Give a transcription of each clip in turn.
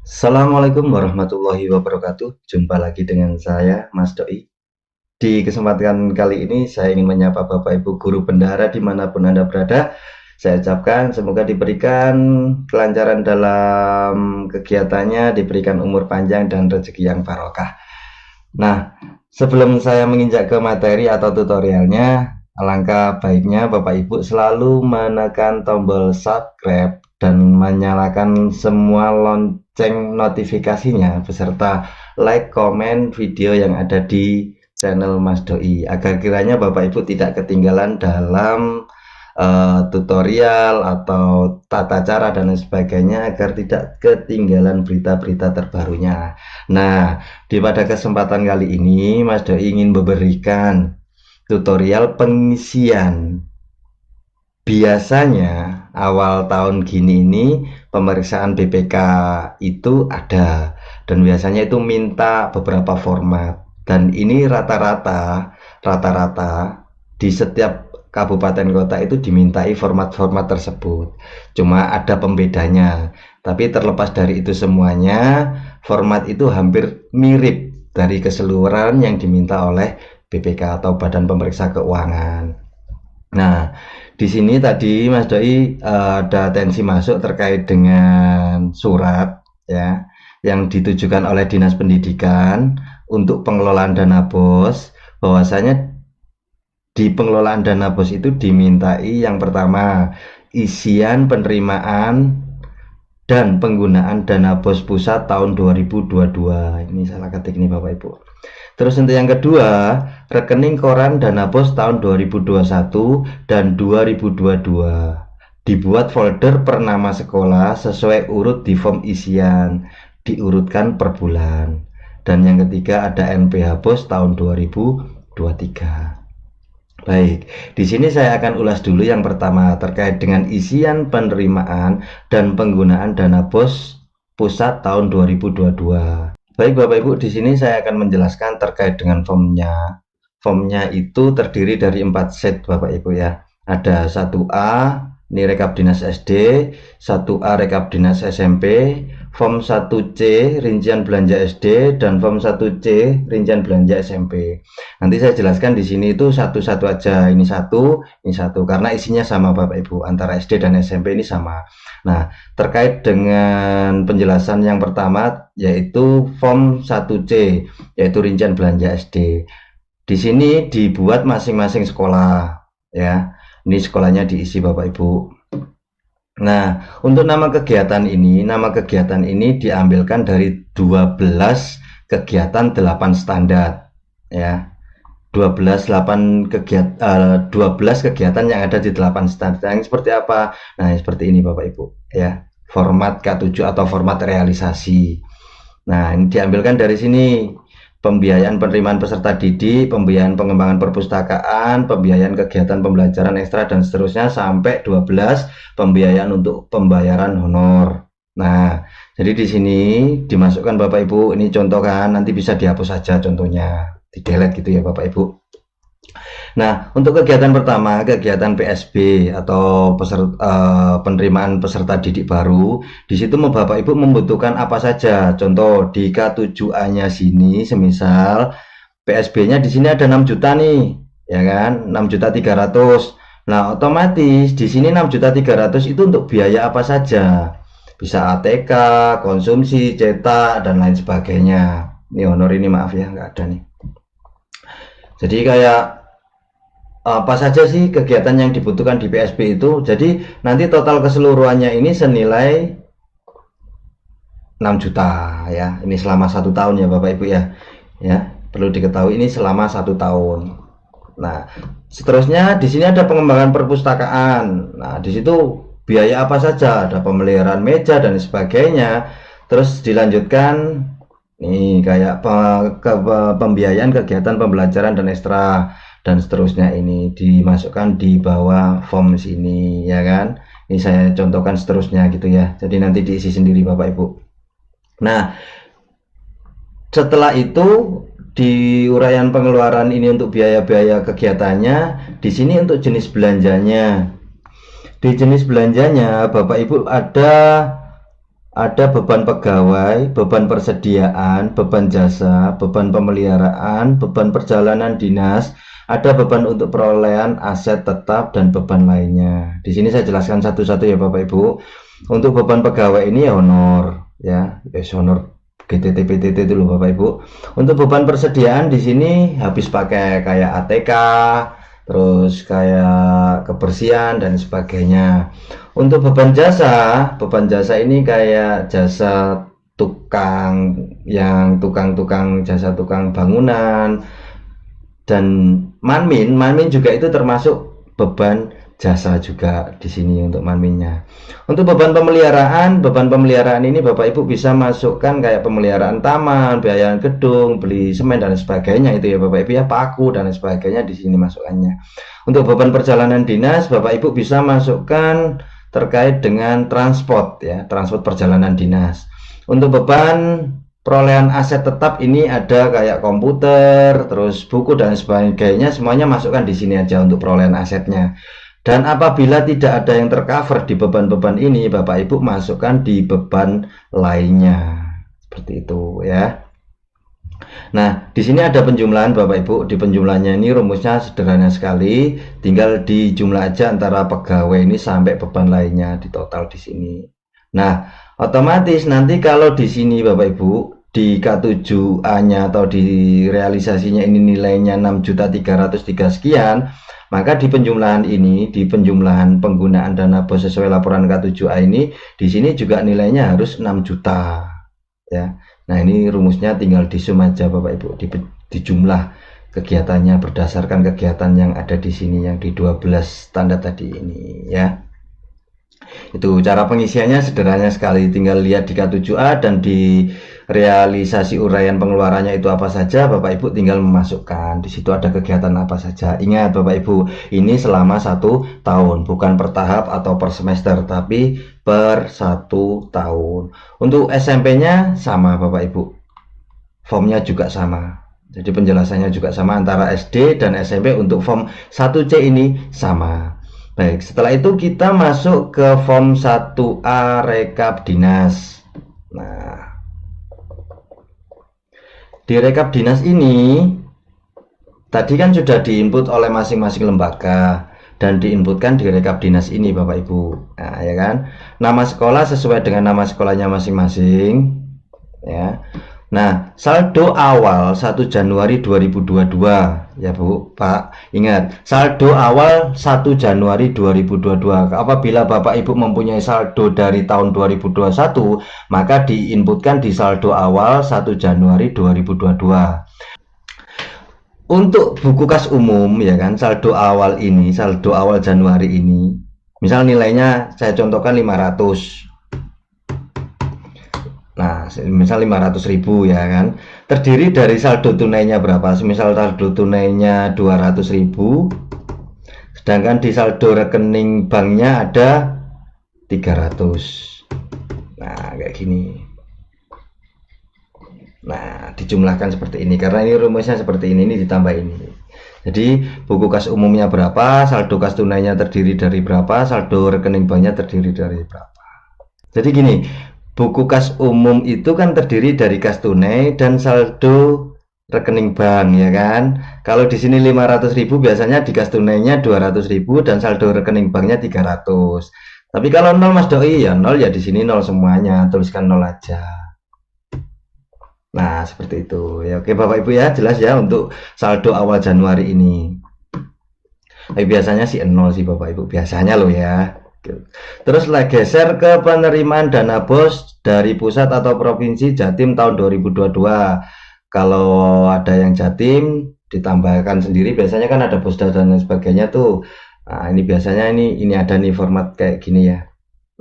Assalamualaikum warahmatullahi wabarakatuh. Jumpa lagi dengan saya, Mas Doi. Di kesempatan kali ini, saya ingin menyapa Bapak Ibu Guru Bendahara dimanapun Anda berada. Saya ucapkan semoga diberikan kelancaran dalam kegiatannya, diberikan umur panjang dan rezeki yang barokah. Nah, sebelum saya menginjak ke materi atau tutorialnya, alangkah baiknya Bapak Ibu selalu menekan tombol subscribe dan menyalakan semua lonceng notifikasinya beserta like, komen video yang ada di channel Mas Doi agar kiranya Bapak Ibu tidak ketinggalan dalam tutorial atau tata cara dan lain sebagainya agar tidak ketinggalan berita-berita terbarunya. Nah, pada kesempatan kali ini Mas Doi ingin memberikan tutorial pengisian. Biasanya awal tahun gini ini pemeriksaan BPK itu ada dan biasanya itu minta beberapa format dan ini rata-rata di setiap kabupaten kota itu dimintai format-format tersebut. Cuma ada pembedanya. Tapi terlepas dari itu semuanya, format itu hampir mirip dari keseluruhan yang diminta oleh BPK atau Badan Pemeriksa Keuangan. Nah, di sini tadi Mas Doi ada atensi masuk terkait dengan surat ya yang ditujukan oleh Dinas Pendidikan untuk pengelolaan dana BOS, bahwasanya di pengelolaan dana BOS itu dimintai yang pertama isian penerimaan dan penggunaan dana BOS pusat tahun 2022. Ini salah ketik nih Bapak Ibu. Terus untuk yang kedua, rekening koran dana BOS tahun 2021 dan 2022. Dibuat folder per nama sekolah sesuai urut di form isian, diurutkan per bulan. Dan yang ketiga ada NPH BOS tahun 2023. Baik, di sini saya akan ulas dulu yang pertama terkait dengan isian penerimaan dan penggunaan dana BOS pusat tahun 2022. Baik Bapak Ibu, di sini saya akan menjelaskan terkait dengan formnya. Formnya itu terdiri dari 4 set Bapak Ibu ya. Ada 1A, ini rekap dinas SD, 1A rekap dinas SMP, form 1C rincian belanja SD, dan form 1C rincian belanja SMP. Nanti saya jelaskan di sini itu satu-satu aja. Ini satu, karena isinya sama Bapak Ibu, antara SD dan SMP ini sama. Nah, terkait dengan penjelasan yang pertama yaitu form 1C, yaitu rincian belanja SD. Di sini dibuat masing-masing sekolah ya. Ini sekolahnya diisi Bapak Ibu. Nah, untuk nama kegiatan ini diambilkan dari 12 kegiatan 8 standar ya. 12 kegiatan yang ada di 8 standar yang seperti apa? Nah, seperti ini Bapak Ibu ya. Format K7 atau format realisasi. Nah, ini diambilkan dari sini. Pembiayaan penerimaan peserta didik, pembiayaan pengembangan perpustakaan, pembiayaan kegiatan pembelajaran ekstra dan seterusnya sampai 12 pembiayaan untuk pembayaran honor. Nah, jadi di sini dimasukkan Bapak Ibu, ini contoh kan, nanti bisa dihapus saja contohnya, di delete gitu ya Bapak Ibu. Nah, untuk kegiatan pertama, kegiatan PSB atau penerimaan peserta didik baru, di situ Bapak Ibu membutuhkan apa saja. Contoh di K7A-nya sini, semisal PSB-nya di sini ada 6 juta nih, ya kan? 6.300.000. Nah, otomatis di sini 6.300.000 itu untuk biaya apa saja? Bisa ATK, konsumsi, cetak, dan lain sebagainya. Ini honor ini maaf ya, nggak ada nih. Jadi kayak apa saja sih kegiatan yang dibutuhkan di PSB itu. Jadi nanti total keseluruhannya ini senilai 6 juta ya. Ini selama 1 tahun ya Bapak Ibu ya. Ya, perlu diketahui ini selama 1 tahun. Nah, seterusnya di sini ada pengembangan perpustakaan. Nah, di situ biaya apa saja? Ada pemeliharaan meja dan sebagainya. Terus dilanjutkan nih kayak pembiayaan kegiatan pembelajaran dan ekstra dan seterusnya, ini dimasukkan di bawah form sini ya kan. Ini saya contohkan seterusnya gitu ya. Jadi nanti diisi sendiri Bapak Ibu. Nah, setelah itu di uraian pengeluaran ini untuk biaya-biaya kegiatannya, di sini untuk jenis belanjanya. Di jenis belanjanya Bapak Ibu ada ada beban pegawai, beban persediaan, beban jasa, beban pemeliharaan, beban perjalanan dinas, ada beban untuk perolehan aset tetap dan beban lainnya. Di sini saya jelaskan satu-satu ya Bapak Ibu. Untuk beban pegawai ini ya honor, ya, honor GTT PTT itu loh Bapak Ibu. Untuk beban persediaan di sini habis pakai kayak ATK, terus kayak kebersihan dan sebagainya. Untuk beban jasa ini kayak jasa tukang yang tukang-tukang jasa tukang bangunan dan manmin juga itu termasuk beban jasa juga di sini untuk manminnya. Untuk beban pemeliharaan ini Bapak Ibu bisa masukkan kayak pemeliharaan taman, biaya gedung, beli semen dan sebagainya itu ya Bapak Ibu ya, paku dan sebagainya di sini masukannya. Untuk beban perjalanan dinas Bapak Ibu bisa masukkan terkait dengan transport ya, transport perjalanan dinas. Untuk beban perolehan aset tetap ini ada kayak komputer, terus buku dan sebagainya, semuanya masukkan di sini aja untuk perolehan asetnya. Dan apabila tidak ada yang tercover di beban-beban ini, Bapak Ibu masukkan di beban lainnya. Seperti itu ya. Nah, di sini ada penjumlahan Bapak Ibu. Di penjumlahannya ini rumusnya sederhana sekali, tinggal dijumlah aja antara pegawai ini sampai beban lainnya di total di sini. Nah, otomatis nanti kalau di sini Bapak Ibu di K7A-nya atau di realisasinya ini nilainya 6.303 sekian, maka di penjumlahan ini, di penjumlahan penggunaan dana bos sesuai laporan K7A ini, di sini juga nilainya harus 6 juta ya. Nah, ini rumusnya tinggal disum aja Bapak Ibu, dijumlah kegiatannya berdasarkan kegiatan yang ada di sini yang di 12 tanda tadi ini ya. Itu cara pengisiannya sederhana sekali, tinggal lihat di K7A dan di realisasi uraian pengeluarannya itu apa saja, Bapak Ibu tinggal memasukkan. Di situ ada kegiatan apa saja. Ingat Bapak Ibu, ini selama 1 tahun, bukan per tahap atau per semester, tapi per 1 tahun. Untuk SMP-nya sama Bapak Ibu, formnya juga sama. Jadi penjelasannya juga sama antara SD dan SMP. Untuk form 1C ini sama. Baik, setelah itu kita masuk ke form 1A rekap dinas. Nah, di rekap dinas ini tadi kan sudah diinput oleh masing-masing lembaga dan diinputkan di rekap dinas ini Bapak Ibu. Nah, ya kan? Nama sekolah sesuai dengan nama sekolahnya masing-masing ya. Nah, saldo awal 1 Januari 2022 ya Bu, Pak. Ingat, saldo awal 1 Januari 2022. Apabila Bapak Ibu mempunyai saldo dari tahun 2021, maka diinputkan di saldo awal 1 Januari 2022. Untuk buku kas umum ya kan, saldo awal ini, saldo awal Januari ini, misal nilainya saya contohkan 500. Nah, misal 500.000 ya kan, terdiri dari saldo tunainya berapa? Misal saldo tunainya 200.000, sedangkan di saldo rekening banknya ada 300. Nah, kayak gini. Nah, dijumlahkan seperti ini karena ini rumusnya seperti ini ditambah ini. Jadi buku kas umumnya berapa, saldo kas tunainya terdiri dari berapa, saldo rekening banknya terdiri dari berapa. Jadi gini, buku kas umum itu kan terdiri dari kas tunai dan saldo rekening bank ya kan. Kalau di sini 500.000 biasanya di kas tunainya 200.000 dan saldo rekening banknya 300. Tapi kalau 0 Mas Doi ya 0 ya di sini 0 semuanya, tuliskan 0 aja. Nah, seperti itu. Ya oke Bapak Ibu ya, jelas ya untuk saldo awal Januari ini. Tapi biasanya sih 0 sih Bapak Ibu, biasanya loh ya. Terus geser ke penerimaan dana bos dari pusat atau provinsi Jatim tahun 2022. Kalau ada yang Jatim ditambahkan sendiri, biasanya kan ada bos dan sebagainya tuh. Nah, ini biasanya ini ada nih format kayak gini ya.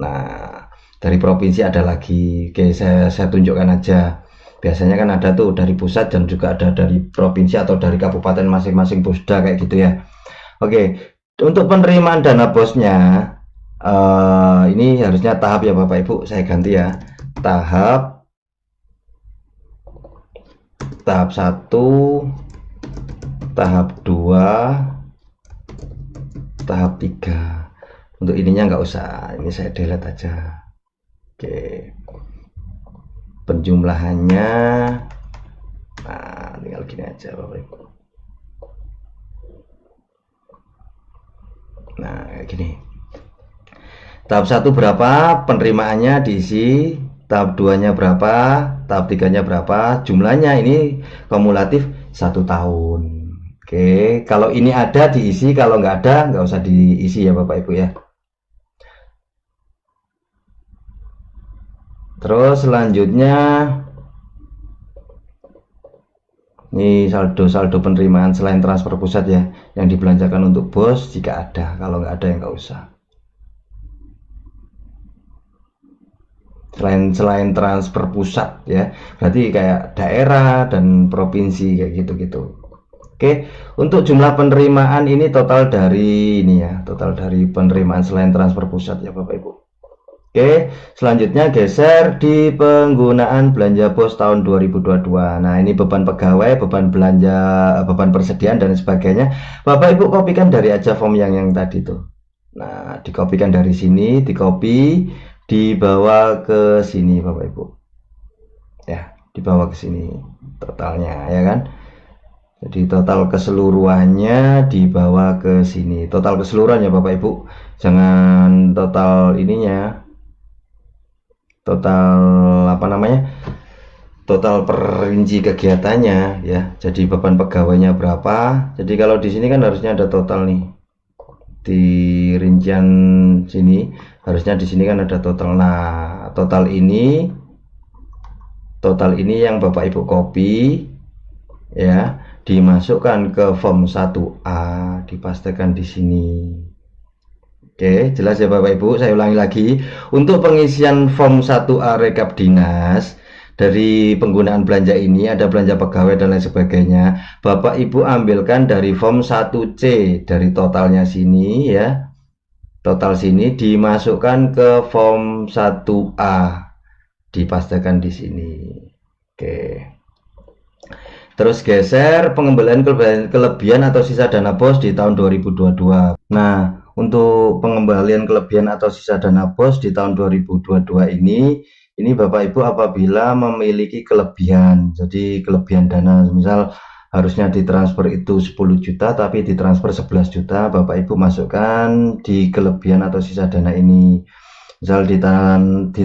Nah, dari provinsi ada lagi. Oke, saya tunjukkan aja. Biasanya kan ada tuh dari pusat dan juga ada dari provinsi atau dari kabupaten masing-masing pusda kayak gitu ya. Oke, untuk penerimaan dana bosnya ini harusnya tahap ya Bapak Ibu, saya ganti ya, tahap 1, tahap 2, tahap 3. Untuk ininya nggak usah, ini saya delete aja. Oke, penjumlahannya, nah tinggal gini aja Bapak Ibu. Nah kayak gini. Tahap 1 berapa penerimaannya diisi, tahap 2-nya berapa, tahap 3-nya berapa, jumlahnya ini kumulatif 1 tahun. Oke, kalau ini ada diisi, kalau nggak ada nggak usah diisi ya Bapak Ibu ya. Terus selanjutnya ini saldo penerimaan selain transfer pusat ya, yang dibelanjakan untuk bos jika ada, kalau nggak ada ya nggak usah. Selain transfer pusat ya, berarti kayak daerah dan provinsi kayak gitu-gitu. Oke, untuk jumlah penerimaan ini total dari ini ya, total dari penerimaan selain transfer pusat ya Bapak Ibu. Oke, selanjutnya geser di penggunaan belanja bos tahun 2022. Nah, ini beban pegawai, beban belanja, beban persediaan dan sebagainya. Bapak Ibu kopikan dari aja form yang tadi tuh. Nah, dikopikan dari sini, dikopi, dibawa ke sini Bapak Ibu. Ya, dibawa ke sini totalnya ya kan. Jadi total keseluruhannya dibawa ke sini. Total keseluruhannya Bapak Ibu. Jangan total ininya. Total apa namanya? Total perinci kegiatannya ya. Jadi beban pegawainya berapa? Jadi kalau di sini kan harusnya ada total nih. Di rincian sini harusnya di sini kan ada total. Nah, total ini yang Bapak Ibu copy ya, dimasukkan ke form 1A, dipastikan di sini. Oke, jelas ya Bapak Ibu. Saya ulangi lagi. Untuk pengisian form 1A rekap dinas dari penggunaan belanja ini, ada belanja pegawai dan lain sebagainya, Bapak Ibu ambilkan dari form 1C, dari totalnya sini ya. Total sini dimasukkan ke form 1A, dipastikan di sini. Oke. Terus geser pengembalian kelebihan atau sisa dana bos di tahun 2022. Nah, untuk pengembalian kelebihan atau sisa dana bos di tahun 2022 ini Bapak Ibu apabila memiliki kelebihan. Jadi kelebihan dana, misal harusnya ditransfer itu 10 juta tapi ditransfer 11 juta, Bapak Ibu masukkan di kelebihan atau sisa dana ini. Misal di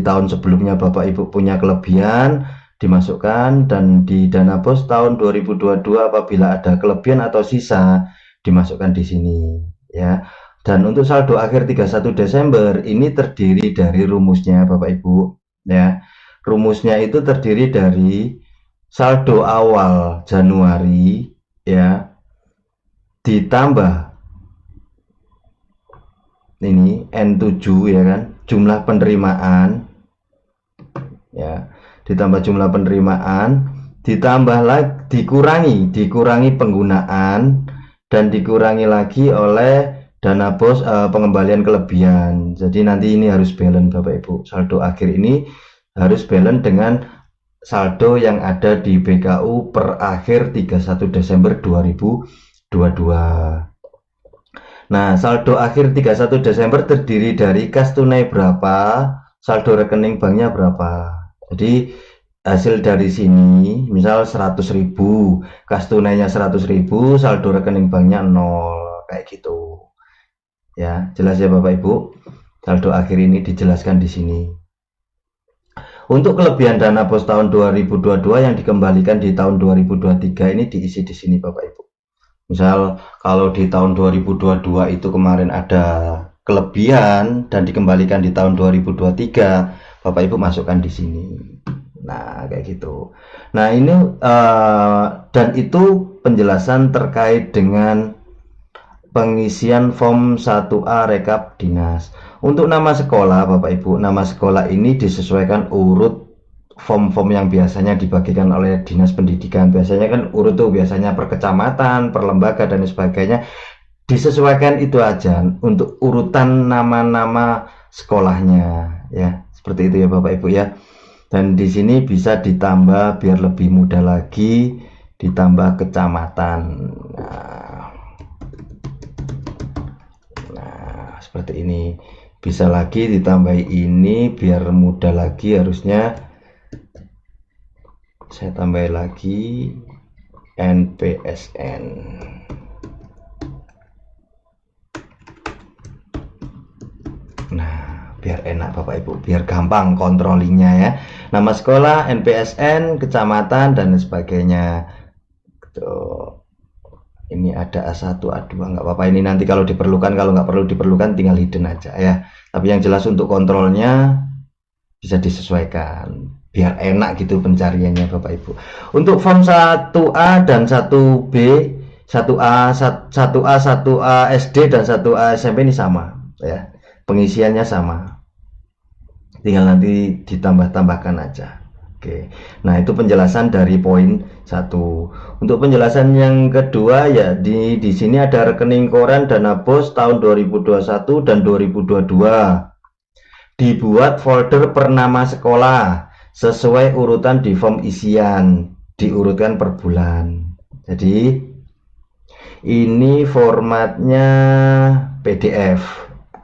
tahun sebelumnya Bapak Ibu punya kelebihan, dimasukkan, dan di dana bos tahun 2022 apabila ada kelebihan atau sisa dimasukkan di sini ya. Dan untuk saldo akhir 31 Desember ini terdiri dari rumusnya Bapak Ibu ya. Rumusnya itu terdiri dari saldo awal Januari ya, ditambah ini N7 ya kan, jumlah penerimaan ya, ditambah jumlah penerimaan, ditambah lagi dikurangi penggunaan, dan dikurangi lagi oleh dana bos pengembalian kelebihan. Jadi nanti ini harus balance Bapak Ibu. Saldo akhir ini harus balance dengan saldo yang ada di BKU per akhir 31 Desember 2022. Nah, saldo akhir 31 Desember terdiri dari kas tunai berapa, saldo rekening banknya berapa. Jadi hasil dari sini misal 100.000, kas tunainya 100.000, saldo rekening banknya 0, kayak gitu. Ya, jelas ya Bapak Ibu. Saldo akhir ini dijelaskan di sini. Untuk kelebihan dana bos tahun 2022 yang dikembalikan di tahun 2023 ini diisi di sini Bapak Ibu. Misal kalau di tahun 2022 itu kemarin ada kelebihan dan dikembalikan di tahun 2023, Bapak Ibu masukkan di sini. Nah, kayak gitu. Nah, ini dan itu penjelasan terkait dengan pengisian form 1A rekap dinas. Untuk nama sekolah Bapak Ibu, nama sekolah ini disesuaikan urut form-form yang biasanya dibagikan oleh dinas pendidikan. Biasanya kan urut tuh biasanya per kecamatan, per lembaga dan sebagainya. Disesuaikan itu aja untuk urutan nama-nama sekolahnya ya. Seperti itu ya Bapak Ibu ya. Dan di sini bisa ditambah biar lebih mudah lagi, ditambah kecamatan. Nah, seperti ini. Bisa lagi ditambah ini biar mudah lagi, harusnya saya tambah lagi NPSN. Nah, biar enak Bapak Ibu, biar gampang controllingnya ya. Nama sekolah, NPSN, kecamatan, dan sebagainya. Tuh. Ini ada A1, A2, nggak apa-apa. Ini nanti kalau diperlukan, kalau nggak perlu diperlukan tinggal hidden aja ya. Tapi yang jelas untuk kontrolnya bisa disesuaikan. Biar enak gitu pencariannya Bapak Ibu. Untuk form 1A dan 1B, 1A, 1A, 1A SD dan 1A SMP ini sama ya. Pengisiannya sama. Tinggal nanti ditambah-tambahkan aja. Oke. Nah, itu penjelasan dari poin 1. Untuk penjelasan yang kedua ya di sini ada rekening koran dana bos tahun 2021 dan 2022. Dibuat folder per nama sekolah sesuai urutan di form isian, diurutkan per bulan. Jadi ini formatnya PDF.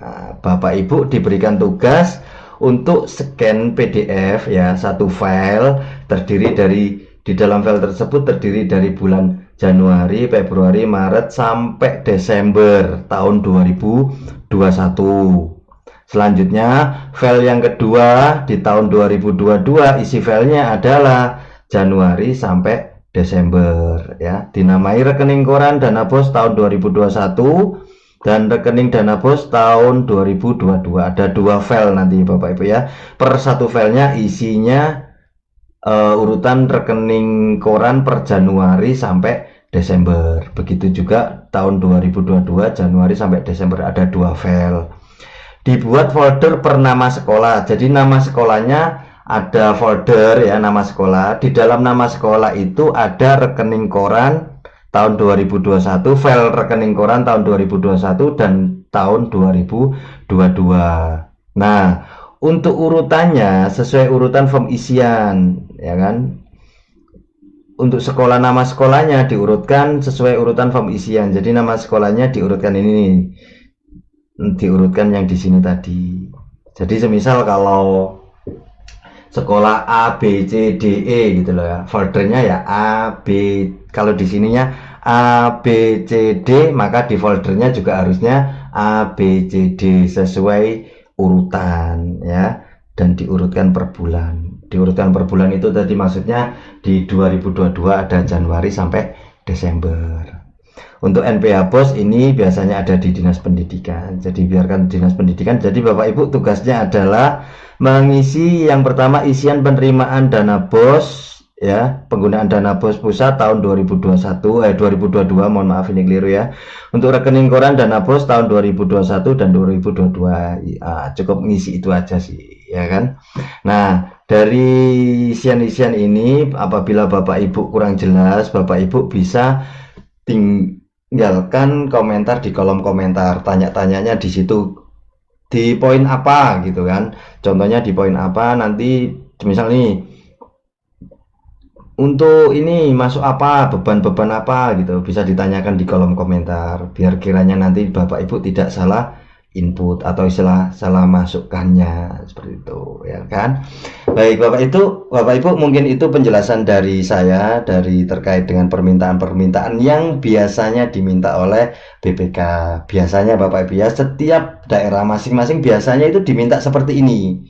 Nah, Bapak Ibu diberikan tugas untuk scan PDF ya, satu file terdiri dari, di dalam file tersebut terdiri dari bulan Januari, Februari, Maret sampai Desember tahun 2021. Selanjutnya file yang kedua di tahun 2022, isi filenya adalah Januari sampai Desember ya, dinamai rekening koran dana bos tahun 2021 dan rekening dana bos tahun 2022. Ada dua file nanti Bapak Ibu ya. Per satu filenya isinya urutan rekening koran per Januari sampai Desember. Begitu juga tahun 2022 Januari sampai Desember, ada dua file. Dibuat folder per nama sekolah. Jadi nama sekolahnya ada folder ya, nama sekolah. Di dalam nama sekolah itu ada rekening koran tahun 2021, file rekening koran tahun 2021 dan tahun 2022. Nah, untuk urutannya sesuai urutan form isian, ya kan? Untuk sekolah, nama sekolahnya diurutkan sesuai urutan form isian. Jadi nama sekolahnya diurutkan ini, diurutkan yang di sini tadi. Jadi semisal kalau sekolah A B C D E gitu loh ya, foldernya ya A B, kalau di sininya A B C D, maka di foldernya juga harusnya A B C D sesuai urutan ya, dan diurutkan per bulan. Diurutkan per bulan itu tadi maksudnya di 2022 ada Januari sampai Desember. Untuk NPH Bos ini biasanya ada di Dinas Pendidikan. Jadi biarkan Dinas Pendidikan. Jadi Bapak Ibu tugasnya adalah mengisi yang pertama isian penerimaan dana bos ya, penggunaan dana bos pusat tahun 2022, mohon maaf ini keliru ya. Untuk rekening koran dana bos tahun 2021 dan 2022 ya, cukup ngisi itu aja sih ya kan. Nah, dari isian-isian ini apabila Bapak Ibu kurang jelas, Bapak Ibu bisa tinggalkan komentar di kolom komentar, tanya-tanyanya di situ, di poin apa gitu kan. Contohnya di poin apa, nanti misal nih untuk ini masuk apa, beban-beban apa gitu, bisa ditanyakan di kolom komentar biar kiranya nanti Bapak Ibu tidak salah input atau istilah salah masukkannya seperti itu ya kan. Baik Bapak Ibu, mungkin itu penjelasan dari saya dari terkait dengan permintaan-permintaan yang biasanya diminta oleh BPK. Biasanya Bapak Ibu ya, setiap daerah masing-masing biasanya itu diminta seperti ini.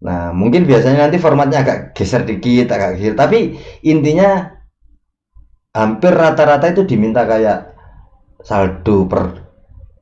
Nah, mungkin biasanya nanti formatnya agak geser dikit, agak geser, tapi intinya hampir rata-rata itu diminta kayak saldo per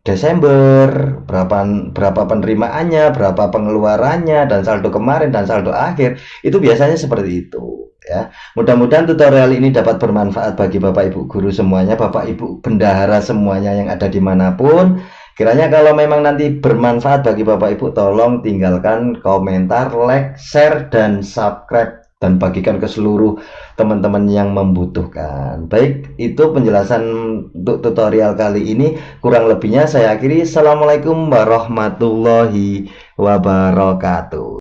Desember, berapa penerimaannya, berapa pengeluarannya, dan saldo kemarin dan saldo akhir. Itu biasanya seperti itu ya. Mudah-mudahan tutorial ini dapat bermanfaat bagi Bapak Ibu guru semuanya, Bapak Ibu bendahara semuanya yang ada dimanapun. Kiranya kalau memang nanti bermanfaat bagi Bapak Ibu, tolong tinggalkan komentar, like, share, dan subscribe, dan bagikan ke seluruh teman-teman yang membutuhkan. Baik, itu penjelasan untuk tutorial kali ini. Kurang lebihnya saya akhiri. Assalamualaikum warahmatullahi wabarakatuh.